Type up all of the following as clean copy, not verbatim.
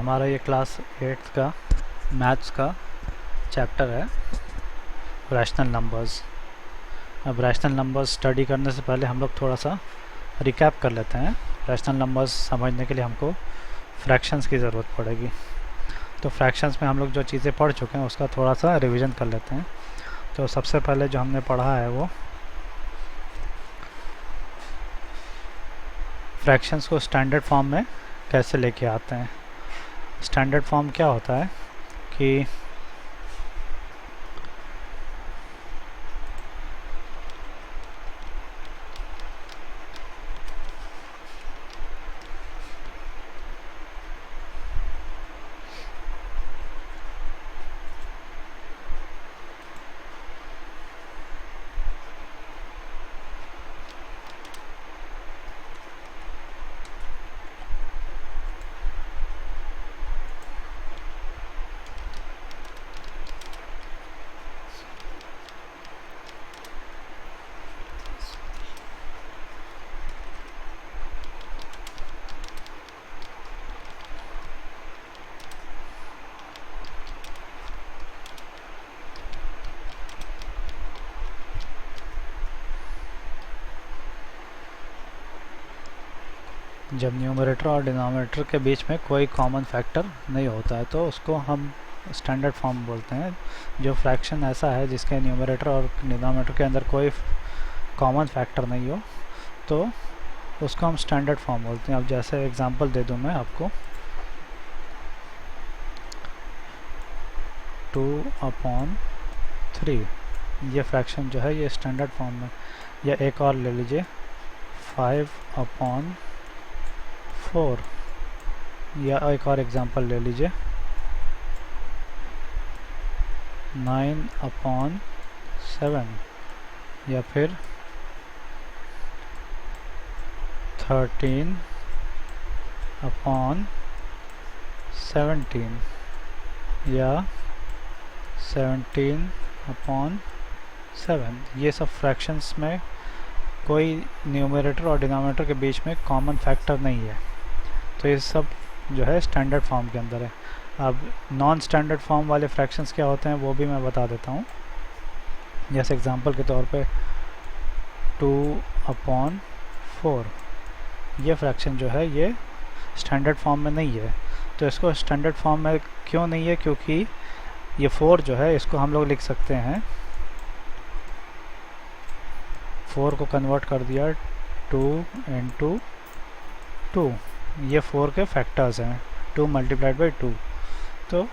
हमारा ये class 8th का मैथ्स का चैप्टर है रैशनल नंबर्स। अब रैशनल नंबर्स स्टडी करने से पहले हम लोग थोड़ा सा रिकैप कर लेते हैं। रैशनल नंबर्स समझने के लिए हमको फ्रैक्शंस की ज़रूरत पड़ेगी। तो फ्रैक्शंस में हम लोग जो चीज़ें पढ़ चुके हैं उसका थोड़ा सा रिवीजन कर लेते हैं। तो सबसे पहले जो हमने पढ़ा है वो फ्रैक्शंस को स्टैंडर्ड फॉर्म में कैसे लेके आते हैं। स्टैंडर्ड फॉर्म क्या होता है कि जब न्यूमरेटर और डिनोमिनेटर के बीच में कोई कॉमन फैक्टर नहीं होता है तो उसको हम स्टैंडर्ड फॉर्म बोलते हैं। जो फ्रैक्शन ऐसा है जिसके न्यूमरेटर और डिनोमिनेटर के अंदर कोई कॉमन फैक्टर नहीं हो तो उसको हम स्टैंडर्ड फॉर्म बोलते हैं। अब जैसे एग्जांपल दे दूं मैं आपको 2/3 ये फ्रैक्शन जो है ये स्टैंडर्ड फॉर्म में। या एक और ले लीजिए 5/4 या एक और एग्जांपल ले लीजिए 9/7 या फिर 13/17 या 17/7। ये सब फ्रैक्शंस में कोई न्यूमरेटर और डिनोमिनेटर के बीच में कॉमन फैक्टर नहीं है तो ये सब जो है स्टैंडर्ड फॉर्म के अंदर है। अब नॉन स्टैंडर्ड फॉर्म वाले फ्रैक्शंस क्या होते हैं वो भी मैं बता देता हूँ। जैसे एग्जांपल के तौर पे 2/4 ये फ्रैक्शन जो है ये स्टैंडर्ड फॉर्म में नहीं है। तो इसको स्टैंडर्ड फॉर्म में क्यों नहीं है, क्योंकि ये 4 जो है इसको हम लोग लिख सकते हैं, 4 को कन्वर्ट कर दिया 2 into 2। ये 4 के फैक्टर्स हैं 2 मल्टीप्लाइड बाई 2। तो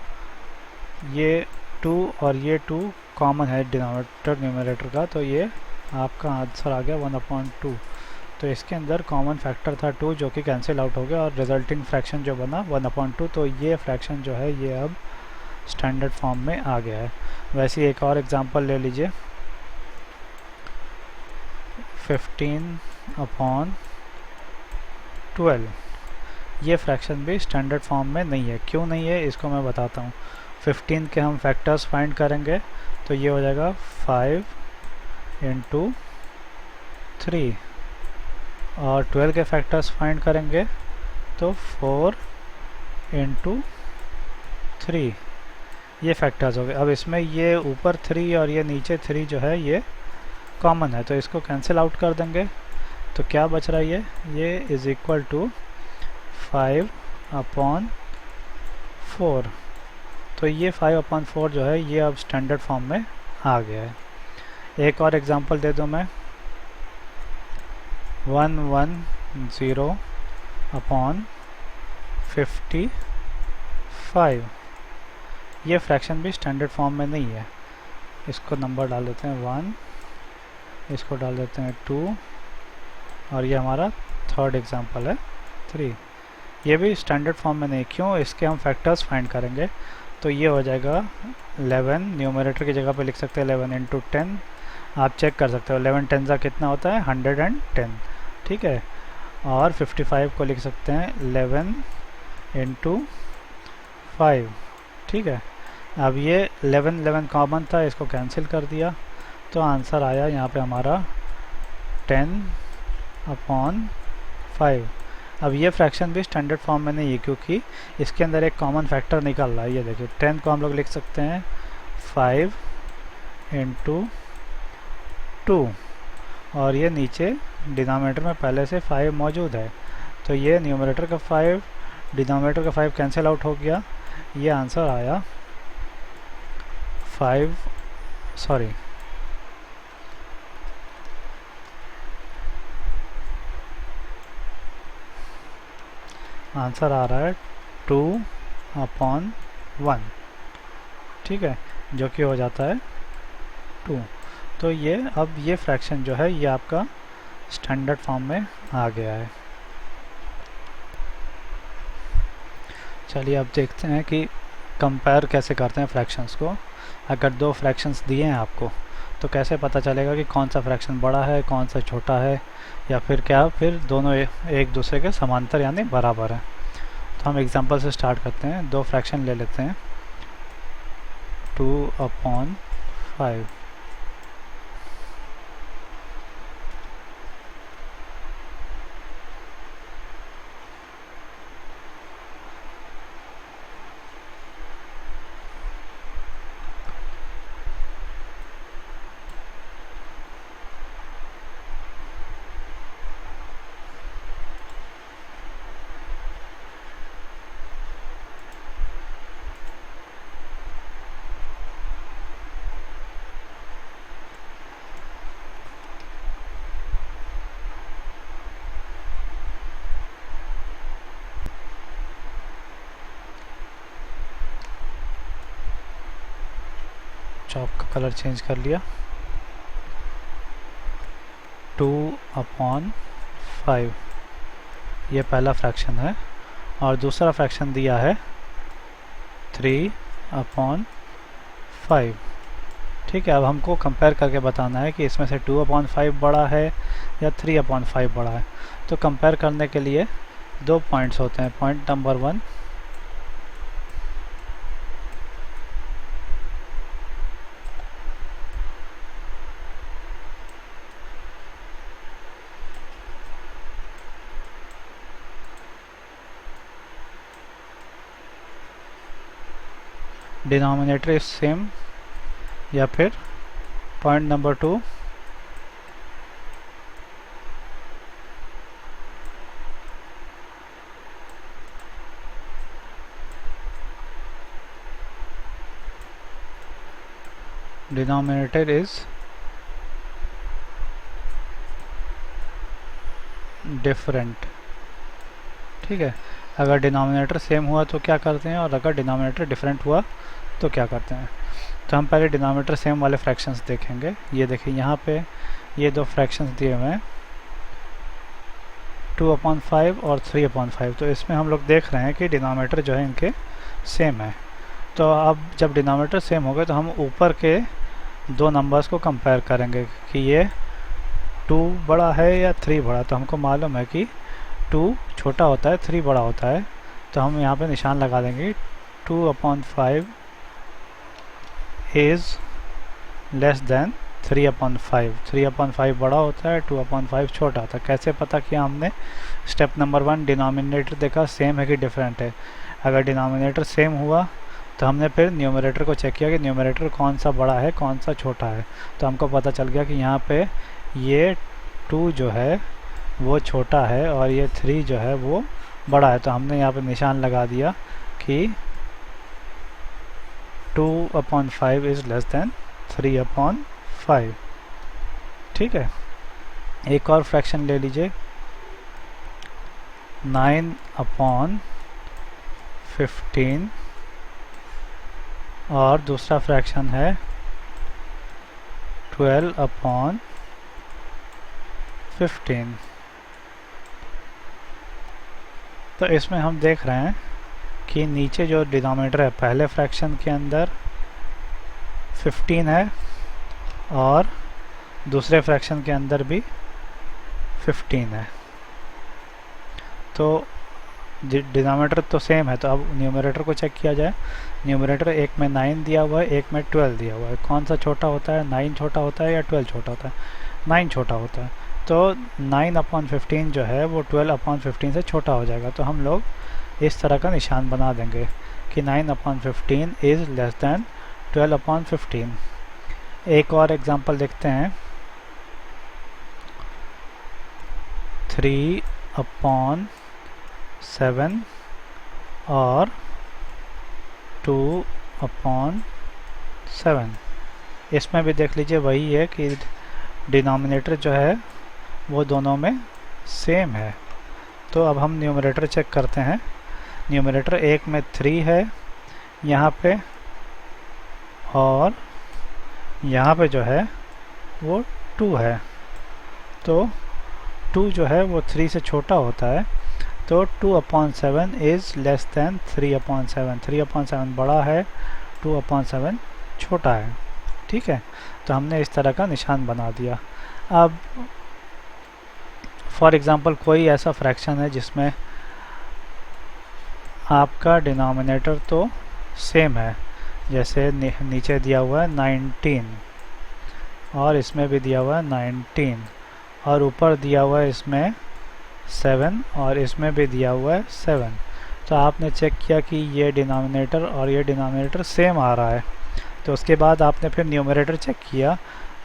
ये 2 और ये 2 कॉमन है डिनोमिनेटर न्यूमरेटर का, तो ये आपका आंसर आ गया 1/2। तो इसके अंदर कॉमन फैक्टर था 2 जो कि कैंसिल आउट हो गया और रिजल्टिंग फ्रैक्शन जो बना 1/2। तो ये फ्रैक्शन जो है ये अब स्टैंडर्ड फॉर्म में आ गया है। वैसे ही एक और एग्जांपल ले लीजिए 15/12 ये फ्रैक्शन भी स्टैंडर्ड फॉर्म में नहीं है। क्यों नहीं है इसको मैं बताता हूँ। 15 के हम फैक्टर्स फाइंड करेंगे तो ये हो जाएगा 5 into 3 और 12 के फैक्टर्स फाइंड करेंगे तो 4 into 3 ये फैक्टर्स हो गए। अब इसमें ये ऊपर 3 और ये नीचे 3 जो है ये कॉमन है तो इसको कैंसिल आउट कर देंगे। तो क्या बच रहा है ये इज इक्वल टू 5/4। तो ये 5/4 जो है ये अब स्टैंडर्ड फॉर्म में आ गया है। एक और एग्जांपल दे दूं मैं 110/55 ये फ्रैक्शन भी स्टैंडर्ड फॉर्म में नहीं है। इसको नंबर डाल देते हैं 1, इसको डाल देते हैं 2 और ये हमारा थर्ड एग्जांपल है 3। ये भी स्टैंडर्ड फॉर्म में नहीं। क्यों, इसके हम फैक्टर्स फाइंड करेंगे तो ये हो जाएगा 11। न्यूमरेटर की जगह पे लिख सकते हैं 11 into 10। आप चेक कर सकते हो 11 10 का कितना होता है 110, ठीक है। और 55 को लिख सकते हैं 11 into 5, ठीक है। अब ये 11 कॉमन था, इसको कैंसिल कर दिया तो आंसर आया यहाँ पे हमारा 10/5। अब ये फ्रैक्शन भी स्टैंडर्ड फॉर्म में नहीं है क्योंकि इसके अंदर एक कॉमन फैक्टर निकल रहा है। ये देखिए 10 को हम लोग लिख सकते हैं 5 इंटू 2 और ये नीचे डिनोमिनेटर में पहले से 5 मौजूद है, तो ये न्यूमरेटर का 5 डिनोमिनेटर का 5 कैंसिल आउट हो गया। ये आंसर आया 5 सॉरी आंसर आ रहा है 2/1, ठीक है, जो कि हो जाता है 2। तो ये अब ये फ्रैक्शन जो है ये आपका स्टैंडर्ड फॉर्म में आ गया है। चलिए अब देखते हैं कि कंपेयर कैसे करते हैं फ्रैक्शंस को। अगर दो फ्रैक्शंस दिए हैं आपको तो कैसे पता चलेगा कि कौन सा फ्रैक्शन बड़ा है कौन सा छोटा है, या फिर क्या फिर दोनों एक दूसरे के समांतर यानी बराबर है। तो हम एग्जांपल से स्टार्ट करते हैं। दो फ्रैक्शन ले लेते हैं 2/5। चॉक का कलर चेंज कर लिया। 2/5 ये पहला फ्रैक्शन है और दूसरा फ्रैक्शन दिया है 3/5। ठीक है, अब हमको कंपेयर करके बताना है कि इसमें से 2/5 बड़ा है या 3/5 बड़ा है। तो कंपेयर करने के लिए दो पॉइंट्स होते हैं। Point number 1, denominator is same, या फिर point number 2, denominator is different. ठीक है, अगर डिनोमिनेटर सेम हुआ तो क्या करते हैं और अगर डिनोमिनेटर डिफरेंट हुआ तो क्या करते हैं। तो हम पहले डिनोमिनेटर सेम वाले फ्रैक्शंस देखेंगे। ये देखिए यहाँ पे ये दो फ्रैक्शंस दिए हुए हैं 2/5 और 3/5। तो इसमें हम लोग देख रहे हैं कि डिनोमिनेटर जो है इनके सेम है। तो अब जब डिनोमिनेटर सेम हो गए तो हम ऊपर के दो नंबर्स को कंपेयर करेंगे कि ये 2 बड़ा है या 3 बड़ा। तो हमको मालूम है कि 2 छोटा होता है 3 बड़ा होता है, तो हम यहाँ पे निशान लगा देंगे 2/5 इज़ लेस देन 3/5। 3/5 बड़ा होता है, 2/5 छोटा होता है। कैसे पता किया हमने? स्टेप नंबर 1, डिनोमिनेटर देखा सेम है कि डिफरेंट है। अगर डिनोमिनेटर सेम हुआ तो हमने फिर न्यूमरेटर को चेक किया कि न्यूमरेटर कौन सा बड़ा है कौन सा छोटा है। तो हमको पता चल गया कि यहाँ पे ये 2 जो है वो छोटा है और ये 3 जो है वो बड़ा है। तो हमने यहाँ पे निशान लगा दिया कि 2/5 इज़ लेस देन 3/5। ठीक है, एक और फ्रैक्शन ले लीजिए 9/15 और दूसरा फ्रैक्शन है 12/15। तो इसमें हम देख रहे हैं कि नीचे जो डिनोमिनेटर है पहले फ्रैक्शन के अंदर 15 है और दूसरे फ्रैक्शन के अंदर भी 15 है। तो डिनोमिनेटर तो सेम है, तो अब न्यूमरेटर को चेक किया जाए। न्यूमरेटर एक में 9 दिया हुआ है, एक में 12 दिया हुआ है। कौन सा छोटा होता है? 9 छोटा होता है या 12 छोटा होता है? 9 छोटा होता है। तो 9/15 जो है वो 12/15 से छोटा हो जाएगा। तो हम लोग इस तरह का निशान बना देंगे कि 9/15 इज़ लेस दैन 12/15। एक और एग्जांपल देखते हैं, 3/7 और 2/7। इसमें भी देख लीजिए वही है कि डिनोमिनेटर जो है वो दोनों में सेम है। तो अब हम न्यूमरेटर चेक करते हैं। न्यूमरेटर एक में 3 है यहाँ पे, और यहाँ पे जो है वो 2 है। तो 2 जो है वो 3 से छोटा होता है, तो 2/7 इज़ लेस दैन 3/7। 3/7 बड़ा है, 2/7 छोटा है। ठीक है, तो हमने इस तरह का निशान बना दिया। अब फॉर एग्ज़ाम्पल कोई ऐसा फ्रैक्शन है जिसमें आपका डिनोमिनेटर तो सेम है, जैसे नीचे दिया हुआ है 19 और इसमें भी दिया हुआ है 19, और ऊपर दिया हुआ है इसमें 7 और इसमें भी दिया हुआ है 7। तो आपने चेक किया कि ये डिनोमिनेटर और ये डिनोमिनेटर सेम आ रहा है। तो उसके बाद आपने फिर न्यूमरेटर चेक किया,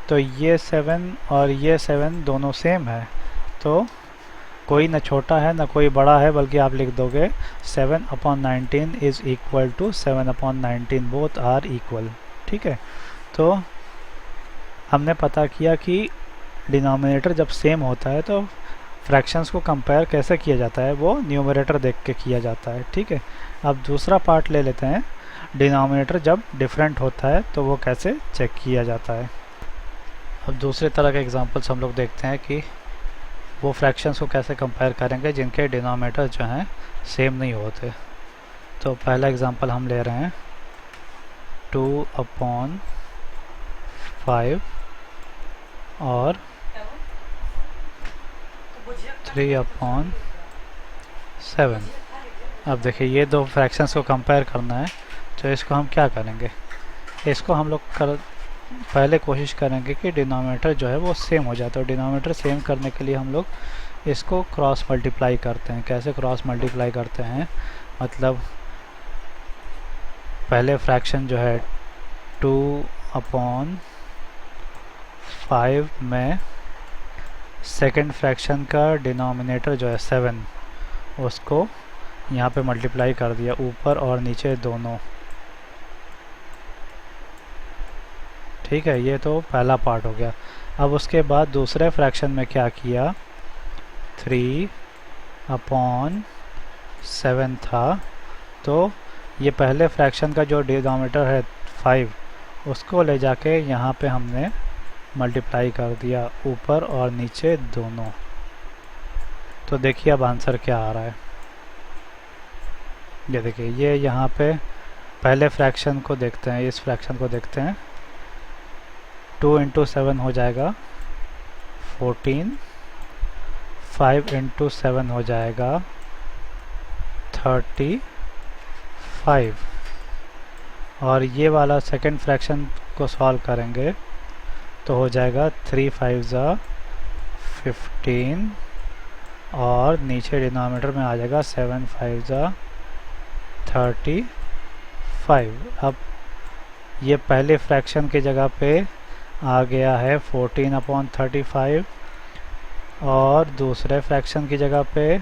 तो ये 7 और ये 7 दोनों सेम है। तो कोई ना छोटा है ना कोई बड़ा है, बल्कि आप लिख दोगे 7/19 is equal to 7/19, both are equal. ठीक है, तो हमने पता किया कि डिनोमिनेटर जब सेम होता है तो फ्रैक्शंस को कंपेयर कैसे किया जाता है, वो न्यूमरेटर देख के किया जाता है। ठीक है, अब दूसरा पार्ट ले लेते हैं, डिनोमिनेटर जब डिफरेंट होता है तो वो कैसे चेक किया जाता है। अब दूसरे तरह के एग्जांपल्स हम लोग देखते हैं कि वो फ्रैक्शंस को कैसे कंपेयर करेंगे जिनके डिनोमिनेटर जो हैं सेम नहीं होते। तो पहला एग्जांपल हम ले रहे हैं 2/5 और 3/7। अब देखिए ये दो फ्रैक्शंस को कंपेयर करना है, तो इसको हम क्या करेंगे, इसको हम लोग पहले कोशिश करेंगे कि डिनोमिनेटर जो है वो सेम हो जाए। तो डिनोमिनेटर सेम करने के लिए हम लोग इसको क्रॉस मल्टीप्लाई करते हैं। कैसे क्रॉस मल्टीप्लाई करते हैं, मतलब पहले फ्रैक्शन जो है 2/5 में सेकंड फ्रैक्शन का डिनोमिनेटर जो है 7, उसको यहाँ पे मल्टीप्लाई कर दिया, ऊपर और नीचे दोनों। ठीक है, ये तो पहला पार्ट हो गया। अब उसके बाद दूसरे फ्रैक्शन में क्या किया, 3/7 था, तो ये पहले फ्रैक्शन का जो डिनोमिनेटर है 5, उसको ले जाके यहाँ पे हमने मल्टीप्लाई कर दिया, ऊपर और नीचे दोनों। तो देखिए अब आंसर क्या आ रहा है, ये देखिए, ये यहाँ पे पहले फ्रैक्शन को देखते हैं, इस फ्रैक्शन को देखते हैं। 2 × 7 हो जाएगा 14, 5 × 7 हो जाएगा 35, और ये वाला सेकंड फ्रैक्शन को सॉल्व करेंगे तो हो जाएगा 3 5 ज़ा 15, और नीचे डिनोमिनेटर में आ जाएगा 7 5 ज़ा 35। अब ये पहले फ्रैक्शन की जगह पे आ गया है 14/35, और दूसरे फ्रैक्शन की जगह पे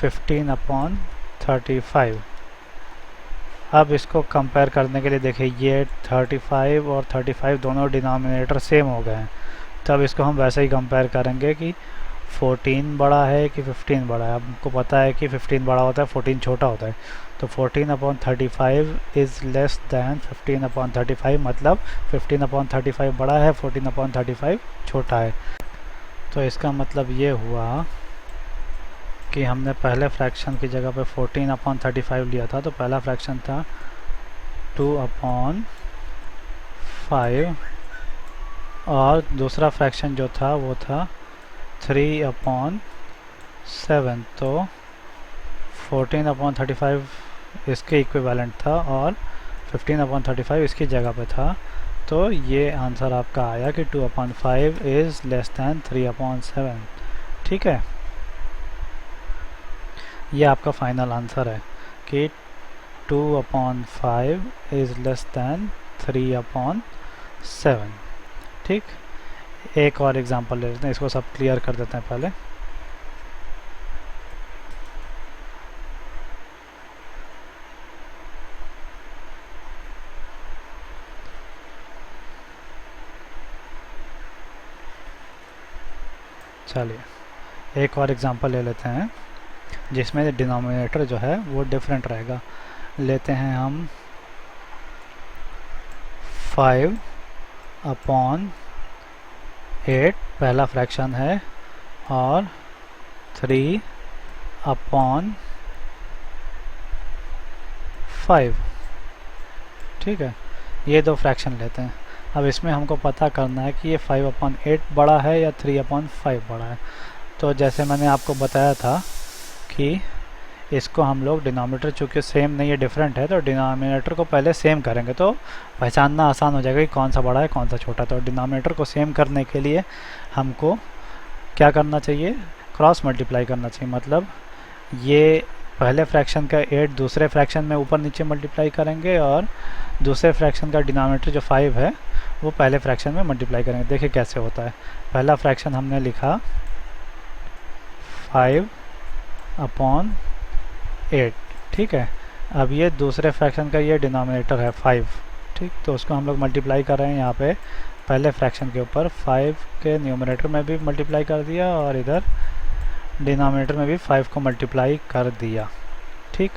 15/35। अब इसको कंपेयर करने के लिए देखिए, ये 35 और 35 दोनों डिनोमिनेटर सेम हो गए हैं। तब इसको हम वैसे ही कंपेयर करेंगे कि 14 बड़ा है कि 15 बड़ा है। अब हमको पता है कि 15 बड़ा होता है, 14 छोटा होता है। तो 14/35 इज़ लेस दैन 15/35, मतलब 15/35 बड़ा है, 14/35 छोटा है। तो इसका मतलब ये हुआ कि हमने पहले फ्रैक्शन की जगह पे 14/35 लिया था, तो पहला फ्रैक्शन था 2/5, और दूसरा फ्रैक्शन जो था वो था 3/7। तो 14/35 इसके इक्विवेलेंट था और 15/35 इसकी जगह पे था। तो ये आंसर आपका आया कि 2/5 इज़ लेस दैन 3/7। ठीक है, ये आपका फाइनल आंसर है कि 2/5 इज़ लेस दैन 3/7। ठीक, एक और एग्जांपल ले लेते हैं, इसको सब क्लियर कर देते हैं पहले। चलिए एक और एग्जांपल ले लेते हैं जिसमें डिनोमिनेटर जो है वो डिफरेंट रहेगा। लेते हैं हम 5/8 पहला फ्रैक्शन है और 3/5। ठीक है, ये दो फ्रैक्शन लेते हैं। अब इसमें हमको पता करना है कि ये 5/8 बड़ा है या 3/5 बड़ा है। तो जैसे मैंने आपको बताया था कि इसको हम लोग डिनोमिनेटर चूँकि सेम नहीं है, डिफरेंट है, तो डिनोमिनेटर को पहले सेम करेंगे तो पहचानना आसान हो जाएगा कि कौन सा बड़ा है कौन सा छोटा। तो डिनोमिनेटर को सेम करने के लिए हमको क्या करना चाहिए, क्रॉस मल्टीप्लाई करना चाहिए। मतलब ये पहले फ्रैक्शन का 8 दूसरे फ्रैक्शन में ऊपर नीचे मल्टीप्लाई करेंगे और दूसरे फ्रैक्शन का डिनोमिनेटर जो 5 है वो पहले फ्रैक्शन में मल्टीप्लाई करेंगे। देखिए कैसे होता है। पहला फ्रैक्शन हमने लिखा 5/8। ठीक है, अब ये दूसरे फ्रैक्शन का ये डिनोमिनेटर है 5। ठीक, तो उसको हम लोग मल्टीप्लाई कर रहे हैं यहाँ पे पहले फ्रैक्शन के ऊपर। 5 के न्यूमरेटर में भी मल्टीप्लाई कर दिया और इधर डिनोमिनेटर में भी 5 को मल्टीप्लाई कर दिया। ठीक,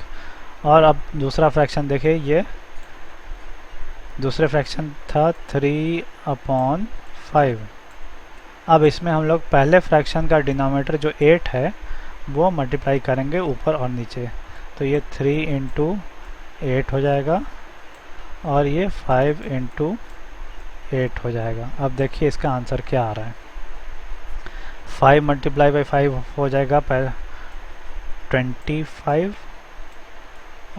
और अब दूसरा फ्रैक्शन देखिए, ये दूसरे फ्रैक्शन था 3/5। अब इसमें हम लोग पहले फ्रैक्शन का डिनोमिनेटर जो 8 है वो मल्टीप्लाई करेंगे ऊपर और नीचे। तो ये 3 × 8 हो जाएगा और ये 5 × 8 हो जाएगा। अब देखिए इसका आंसर क्या आ रहा है। 5 × 5 हो जाएगा 25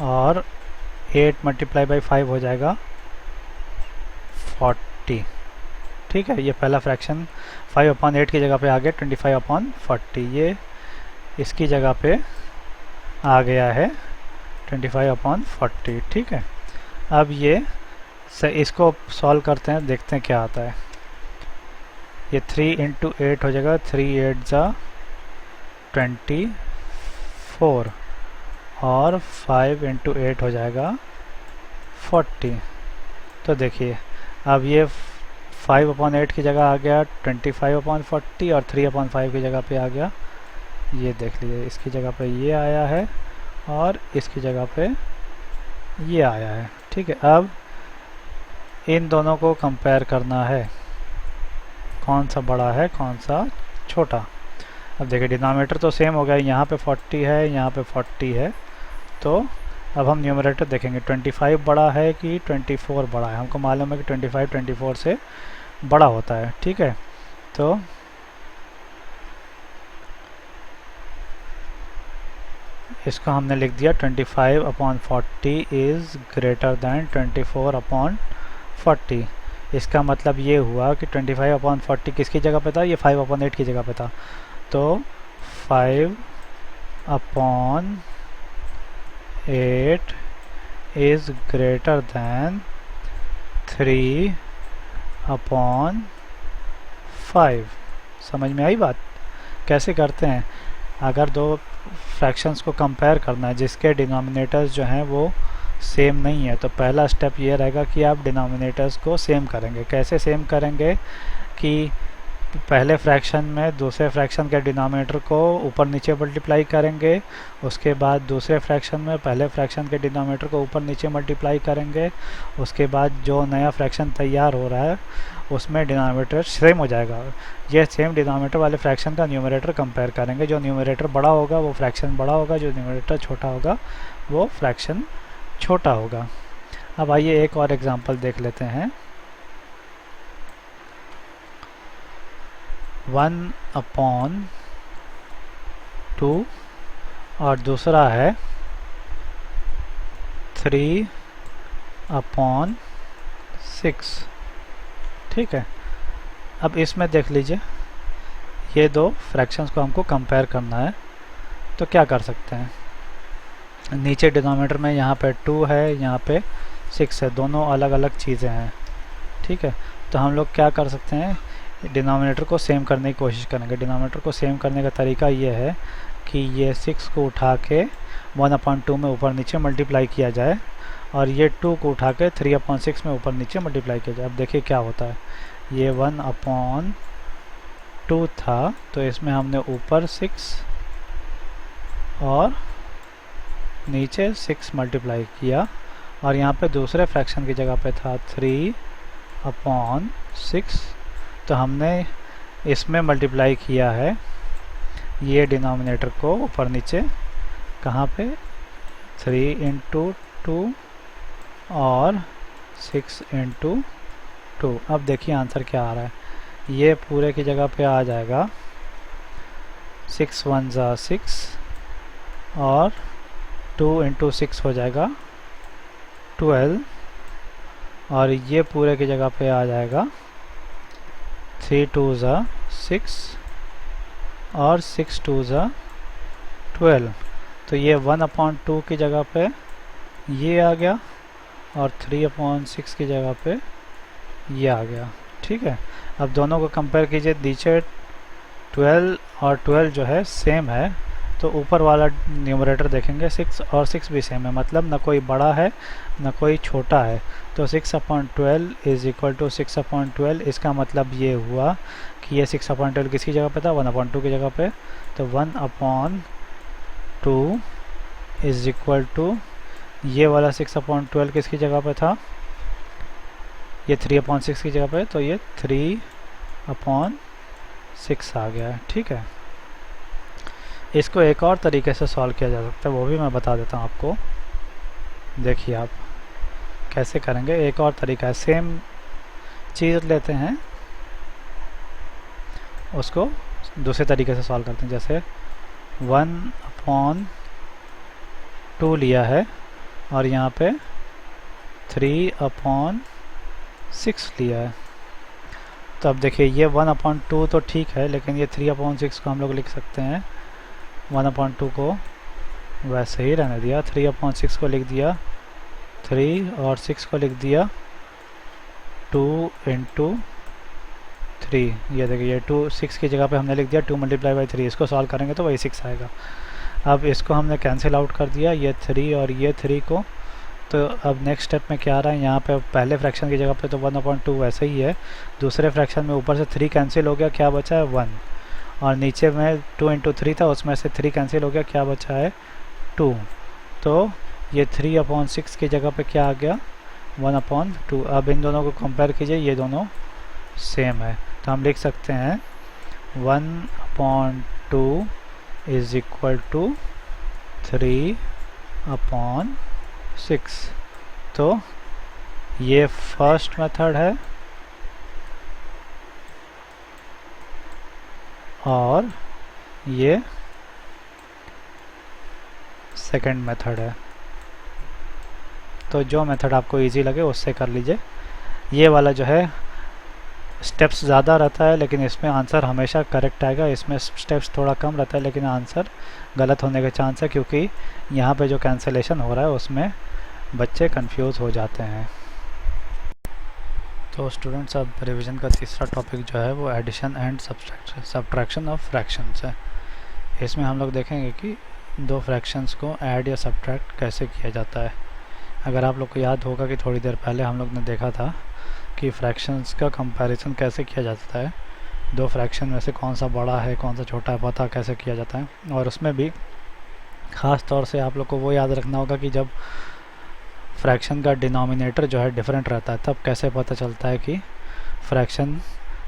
और 8 × 5 हो जाएगा 40। ठीक है, ये पहला फ्रैक्शन 5/8 की जगह पे आ गया 25/40। ये इसकी जगह पे आ गया है 25/40। ठीक है, अब ये इसको सॉल्व करते हैं, देखते हैं क्या आता है। ये 3 × 8 हो जाएगा, 3 8 × 24 और 5 × 8 हो जाएगा 40। तो देखिए अब ये 5/8 की जगह आ गया 25/40 और 3/5 की जगह पे आ गया, ये देख लीजिए इसकी जगह पे ये आया है और इसकी जगह पे ये आया है। ठीक है, अब इन दोनों को कंपेयर करना है, कौन सा बड़ा है कौन सा छोटा। अब देखिए डिनोमिनेटर तो सेम हो गया, यहाँ पे 40 है यहाँ पे 40 है। तो अब हम न्यूमरेटर देखेंगे 25 बड़ा है कि 24 बड़ा है। हमको मालूम है कि 25 24 से बड़ा होता है। ठीक है, तो इसको हमने लिख दिया 25/40 इज़ ग्रेटर दैन 24/40। इसका मतलब ये हुआ कि 25/40 किसकी जगह पे था, ये 5/8 की जगह पे था। तो 5/8 इज़ ग्रेटर दैन 3/5। समझ में आई बात? कैसे करते हैं, अगर दो फ्रैक्शंस को कंपेयर करना है जिसके डिनोमिनेटर्स जो हैं वो सेम नहीं है, तो पहला स्टेप ये रहेगा कि आप डिनोमिनेटर्स को सेम करेंगे। कैसे सेम करेंगे कि पहले फ्रैक्शन में दूसरे फ्रैक्शन के डिनोमिनेटर को ऊपर नीचे मल्टीप्लाई करेंगे, उसके बाद दूसरे फ्रैक्शन में पहले फ्रैक्शन के डिनोमिनेटर को ऊपर नीचे मल्टीप्लाई करेंगे, उसके बाद जो नया फ्रैक्शन तैयार हो रहा है उसमें डिनोमिनेटर सेम हो जाएगा। ये सेम डिनोमिनेटर वाले फ्रैक्शन का न्यूमरेटर कंपेयर करेंगे। जो न्यूमरेटर बड़ा होगा वो फ्रैक्शन बड़ा होगा, जो न्यूमरेटर छोटा होगा वो फ्रैक्शन छोटा होगा। अब आइए एक और एग्जांपल देख लेते हैं। 1/2 और दूसरा है 3/6। ठीक है। अब इसमें देख लीजिए, ये दो फ्रैक्शंस को हमको कंपेयर करना है, तो क्या कर सकते हैं। नीचे डिनोमिनेटर में यहाँ पे 2 है, यहाँ पे 6 है, दोनों अलग अलग चीज़ें हैं, ठीक है। तो हम लोग क्या कर सकते हैं, डिनोमिनेटर को सेम करने की कोशिश करेंगे। डिनोमिनेटर को सेम करने का तरीका ये है कि ये 6 को उठा के 1/2 में ऊपर नीचे मल्टीप्लाई किया जाए, और ये 2 को उठा के 3/6 में ऊपर नीचे मल्टीप्लाई किया जाए। अब देखिए क्या होता है, ये 1/2 था, तो इसमें हमने ऊपर 6 और नीचे 6 मल्टीप्लाई किया, और यहाँ पे दूसरे फ्रैक्शन की जगह पे था 3/6, तो हमने इसमें मल्टीप्लाई किया है ये डिनोमिनेटर को ऊपर नीचे, कहाँ पे 3 × 2 और 6 × 2। अब देखिए आंसर क्या आ रहा है, ये पूरे की जगह पे आ जाएगा 6 × 1 = 6 और 2 × 6 हो जाएगा 12, और ये पूरे की जगह पे आ जाएगा 3 × 2 = 6 और 6 × 2 = 12। तो ये 1/2 की जगह पे ये आ गया, और 3/6 की जगह पे ये आ गया, ठीक है। अब दोनों को कंपेयर कीजिए, नीचे 12 और 12 जो है सेम है, तो ऊपर वाला न्यूमरेटर देखेंगे 6 और 6 भी सेम है, मतलब ना कोई बड़ा है ना कोई छोटा है। तो 6/12 = 6/12, इसका मतलब ये हुआ कि ये 6/12 किसकी जगह पे था, 1/2 की जगह पे। तो 1/2 = ये वाला 6/12 किसकी जगह पे था, ये 3/6 की जगह पे, तो ये 3/6 आ गया है, ठीक है। इसको एक और तरीके से सॉल्व किया जा सकता है, वो भी मैं बता देता हूँ आपको। देखिए आप कैसे करेंगे, एक और तरीका है, सेम चीज़ लेते हैं, उसको दूसरे तरीके से सॉल्व करते हैं। जैसे 1/2 लिया है, और यहाँ पे 3/6 लिया है। तो अब देखिए ये 1/2 तो ठीक है, लेकिन ये 3/6 को हम लोग लिख सकते हैं, 1/2 को वैसे ही रहने दिया, 3/6 को लिख दिया 3 और 6 को लिख दिया 2 × 3। ये देखिए ये 2 6 की जगह पे हमने लिख दिया 2 × 3। इसको सॉल्व करेंगे तो वही 6 आएगा। अब इसको हमने कैंसिल आउट कर दिया, ये 3 और ये 3 को। तो अब नेक्स्ट स्टेप में क्या आ रहा है, यहाँ पे पहले फ्रैक्शन की जगह पे तो 1/2 वैसे ही है, दूसरे फ्रैक्शन में ऊपर से 3 कैंसिल हो गया, क्या बचा है 1, और नीचे में 2 × 3 था, उसमें से 3 कैंसिल हो गया, क्या बचा है 2। तो ये 3/6 की जगह पे क्या आ गया 1/2। अब इन दोनों को कंपेयर कीजिए, ये दोनों सेम है, तो हम लिख सकते हैं 1/2 = 3/6। तो ये फर्स्ट मेथड है और ये सेकंड मेथड है। तो जो मेथड आपको इजी लगे उससे कर लीजिए। ये वाला जो है स्टेप्स ज़्यादा रहता है, लेकिन इसमें आंसर हमेशा करेक्ट आएगा। इसमें स्टेप्स थोड़ा कम रहता है, लेकिन आंसर गलत होने के चांस है, क्योंकि यहाँ पे जो कैंसिलेशन हो रहा है उसमें बच्चे कंफ्यूज हो जाते हैं। तो स्टूडेंट्स, अब रिवीजन का तीसरा टॉपिक जो है वो addition and subtraction of fractions है। इसमें हम लोग देखेंगे कि दो फ्रैक्शंस को ऐड या सब्ट्रैक्ट कैसे किया जाता है। अगर आप लोग को याद होगा कि थोड़ी देर पहले हम लोग ने देखा था कि फ्रैक्शंस का कंपैरिजन कैसे किया जाता है, दो फ्रैक्शन में से कौन सा बड़ा है कौन सा छोटा है पता कैसे किया जाता है। और उसमें भी ख़ास तौर से आप लोग को वो याद रखना होगा कि जब फ्रैक्शन का डिनोमिनेटर जो है डिफरेंट रहता है, तब कैसे पता चलता है कि फ्रैक्शन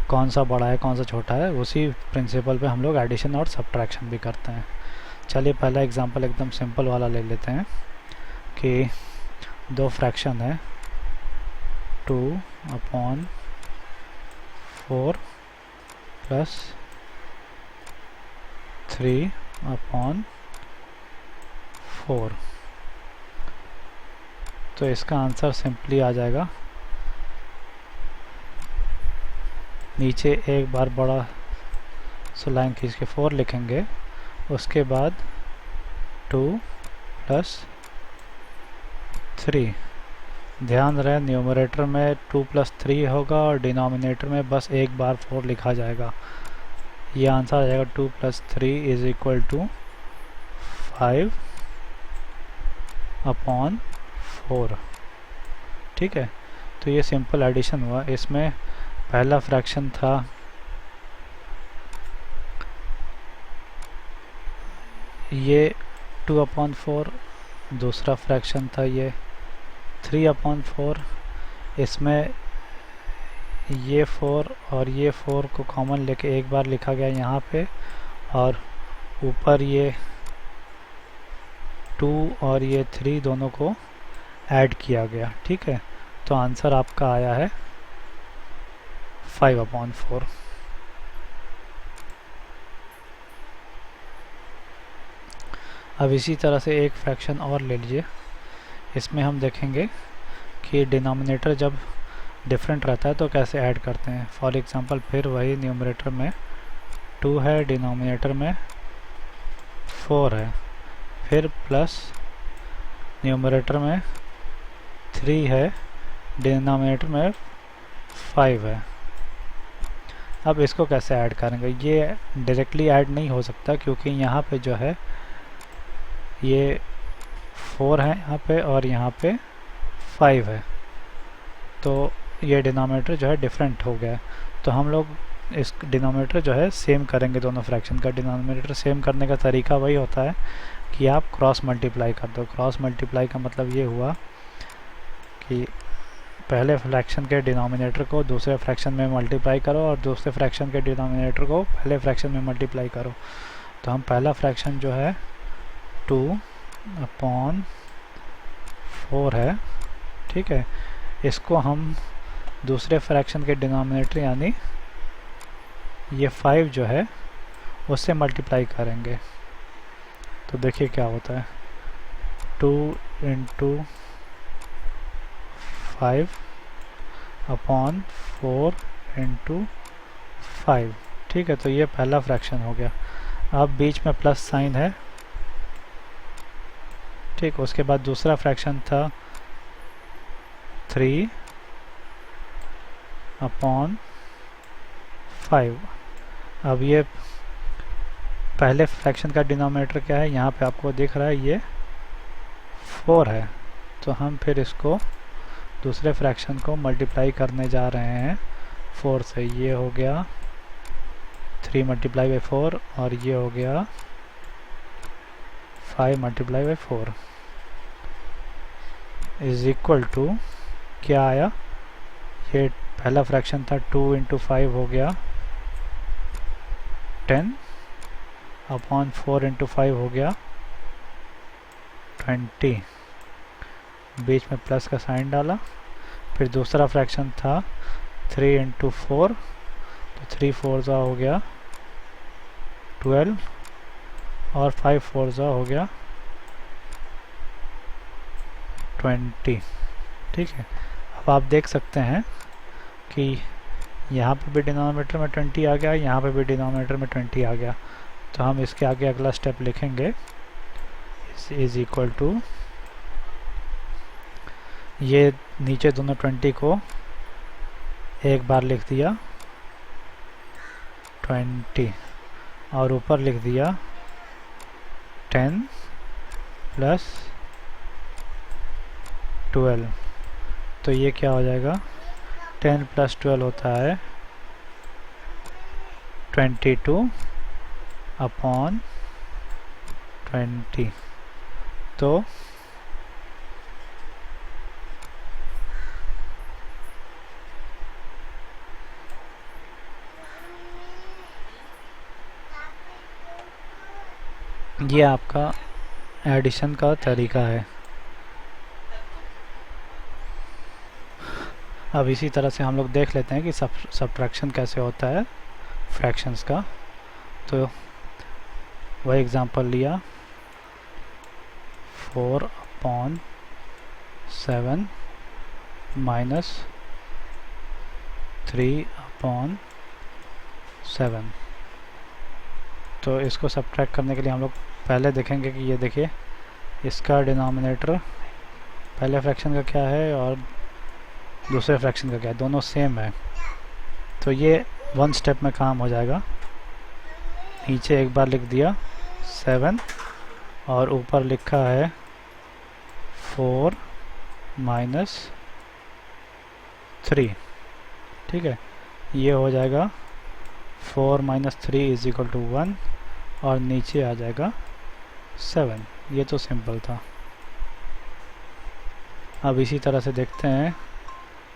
कौन सा बड़ा है कौन सा छोटा है। उसी प्रिंसिपल पे हम लोग एडिशन और सब्ट्रैक्शन भी करते हैं। चलिए पहला एग्जांपल एकदम सिंपल वाला ले लेते हैं कि दो फ्रैक्शन है 2/4 प्लस 3/4। तो इसका आंसर सिंपली आ जाएगा नीचे एक बार बड़ा सो लाइन खींच के 4 लिखेंगे, उसके बाद 2 + 3। ध्यान रहे न्यूमरेटर में 2 + 3 होगा और डिनोमिनेटर में बस एक बार 4 लिखा जाएगा। ये आंसर आ जाएगा 2 + 3 = 5/4। ठीक है, तो ये सिंपल एडिशन हुआ। इसमें पहला फ्रैक्शन था ये 2/4, दूसरा फ्रैक्शन था ये 3/4। इसमें ये 4 और ये 4 को कॉमन लेके एक बार लिखा गया यहाँ पे, और ऊपर ये 2 और ये 3 दोनों को ऐड किया गया। ठीक है, तो आंसर आपका आया है 5/4। अब इसी तरह से एक फ्रैक्शन और ले लीजिए। इसमें हम देखेंगे कि डिनोमिनेटर जब डिफरेंट रहता है तो कैसे ऐड करते हैं। फॉर एग्जांपल फिर वही न्यूमरेटर में 2 है, डिनोमिनेटर में 4 है, फिर प्लस न्यूमरेटर में 3 है, डिनोमिनेटर में 5 है। अब इसको कैसे ऐड करेंगे? ये डायरेक्टली ऐड नहीं हो सकता क्योंकि यहाँ पे जो है ये 4 है यहाँ पे और यहाँ पे 5 है, तो ये डिनोमिनेटर जो है डिफरेंट हो गया। तो हम लोग इस डिनोमिनेटर जो है सेम करेंगे। दोनों फ्रैक्शन का डिनोमिनेटर सेम करने का तरीका वही होता है कि आप क्रॉस मल्टीप्लाई कर दो। क्रॉस मल्टीप्लाई का मतलब ये हुआ कि पहले फ्रैक्शन के डिनोमिनेटर को दूसरे फ्रैक्शन में मल्टीप्लाई करो और दूसरे फ्रैक्शन के डिनोमिनेटर को पहले फ्रैक्शन में मल्टीप्लाई करो। तो हम पहला फ्रैक्शन जो है 2/4 है। ठीक है, इसको हम दूसरे फ्रैक्शन के डिनोमिनेटर यानी ये 5 जो है उससे मल्टीप्लाई करेंगे। तो देखिए क्या होता है, 2 × 5/4 × 5। ठीक है, तो ये पहला फ्रैक्शन हो गया। अब बीच में प्लस साइन है। ठीक, उसके बाद दूसरा फ्रैक्शन था 3/5। अब ये पहले फ्रैक्शन का डिनोमिनेटर क्या है, यहाँ पे आपको दिख रहा है ये 4 है। तो हम फिर इसको दूसरे फ्रैक्शन को मल्टीप्लाई करने जा रहे हैं 4 से। ये हो गया 3 × 4 और ये हो गया 5 × 4 = क्या आया, ये पहला फ्रैक्शन था 2 × 5 हो गया 10/4 × 5 हो गया 20। बीच में प्लस का साइन डाला। फिर दूसरा फ्रैक्शन था 3 × 4, तो 3 4 हो गया 12 और 5 4 हो गया 20। ठीक है, अब आप देख सकते हैं कि यहाँ पे भी डिनोमिनेटर में 20 आ गया, यहाँ पे भी डिनोमिनेटर में 20 आ गया। तो हम इसके आगे अगला स्टेप लिखेंगे = ये नीचे दोनों 20 को एक बार लिख दिया 20 और ऊपर लिख दिया 10 + 12। तो ये क्या हो जाएगा, 10 + 12 होता है 22/20। तो ये आपका एडिशन का तरीका है। अब इसी तरह से हम लोग देख लेते हैं कि सब्ट्रैक्शन कैसे होता है फ्रैक्शंस का। तो वही एग्जांपल लिया 4/7 - 3/5 7। तो इसको सब्ट्रैक्ट करने के लिए हम लोग पहले देखेंगे कि ये देखिए इसका डिनोमिनेटर पहले फ्रैक्शन का क्या है और दूसरे फ्रैक्शन का क्या है, दोनों सेम है। तो ये वन स्टेप में काम हो जाएगा। नीचे एक बार लिख दिया 7 और ऊपर लिखा है 4 माइनस 3। ठीक है, ये हो जाएगा 4 माइनस 3 इज इक्वल टू 1 और नीचे आ जाएगा 7। ये तो सिंपल था। अब इसी तरह से देखते हैं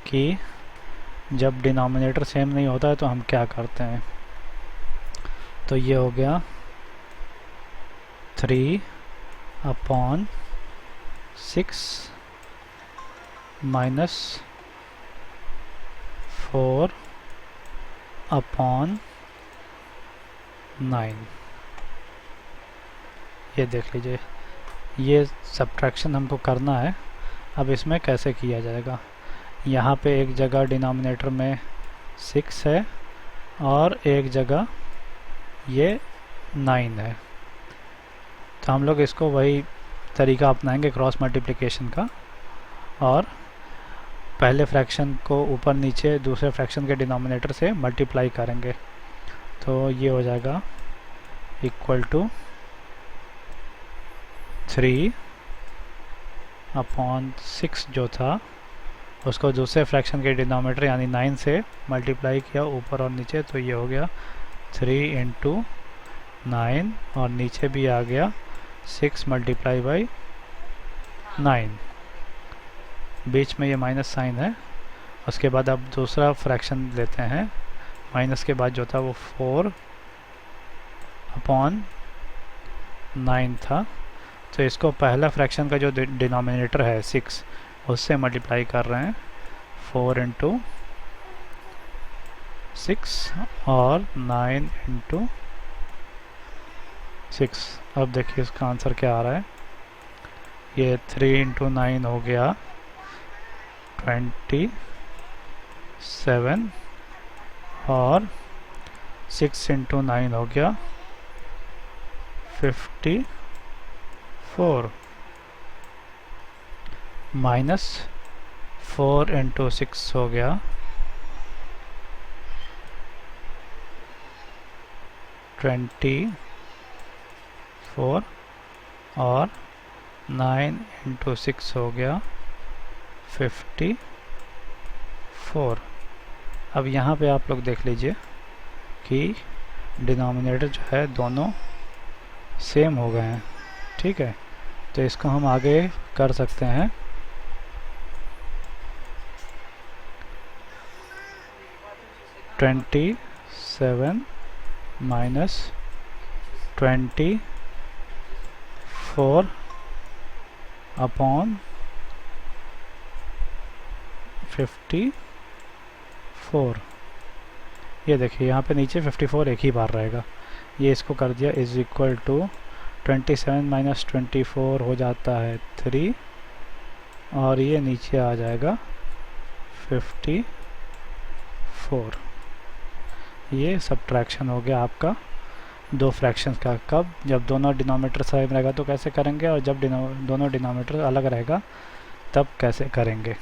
कि जब डिनोमिनेटर सेम नहीं होता है तो हम क्या करते हैं। तो ये हो गया 3/6 माइनस 4/9। ये देख लीजिए, ये सब्ट्रैक्शन हमको करना है। अब इसमें कैसे किया जाएगा, यहाँ पे एक जगह डिनोमिनेटर में 6 है और एक जगह ये 9 है। तो हम लोग इसको वही तरीका अपनाएंगे क्रॉस मल्टीप्लिकेशन का, और पहले फ्रैक्शन को ऊपर नीचे दूसरे फ्रैक्शन के डिनोमिनेटर से मल्टीप्लाई करेंगे। तो ये हो जाएगा इक्वल टू 3/6 जो था उसको दूसरे फ्रैक्शन के डिनोमिनेटर यानी 9 से मल्टीप्लाई किया ऊपर और नीचे। तो ये हो गया 3 इंटू 9 और नीचे भी आ गया 6 मल्टीप्लाई बाई 9। बीच में ये माइनस साइन है। उसके बाद अब दूसरा फ्रैक्शन लेते हैं। माइनस के बाद जो था वो 4/9 था। तो इसको पहला फ्रैक्शन का जो डिनोमिनेटर है 6 उससे मल्टीप्लाई कर रहे हैं। 4 इंटू 6 और 9 इंटू 6। अब देखिए इसका आंसर क्या आ रहा है। ये 3 इंटू 9 हो गया 27 और 6 इंटू 9 हो गया 54 माइनस 4 इंटू 6 हो गया 24 और 9 इंटू 6 हो गया 54। अब यहाँ पे आप लोग देख लीजिए कि डिनोमिनेटर जो है दोनों सेम हो गए हैं। ठीक है, तो इसको हम आगे कर सकते हैं। Twenty 7 minus 24 upon 54। ये देखिए यहाँ पे नीचे 54 एक ही बार रहेगा। ये इसको कर दिया इज इक्वल टू 27 माइनस 24 हो जाता है 3 और ये नीचे आ जाएगा 54। ये सब्ट्रैक्शन हो गया आपका दो फ्रैक्शंस का। कब, जब दोनों डिनोमिनेटर सेम रहेगा तो कैसे करेंगे, और जब दोनों डिनोमिनेटर अलग रहेगा तब कैसे करेंगे।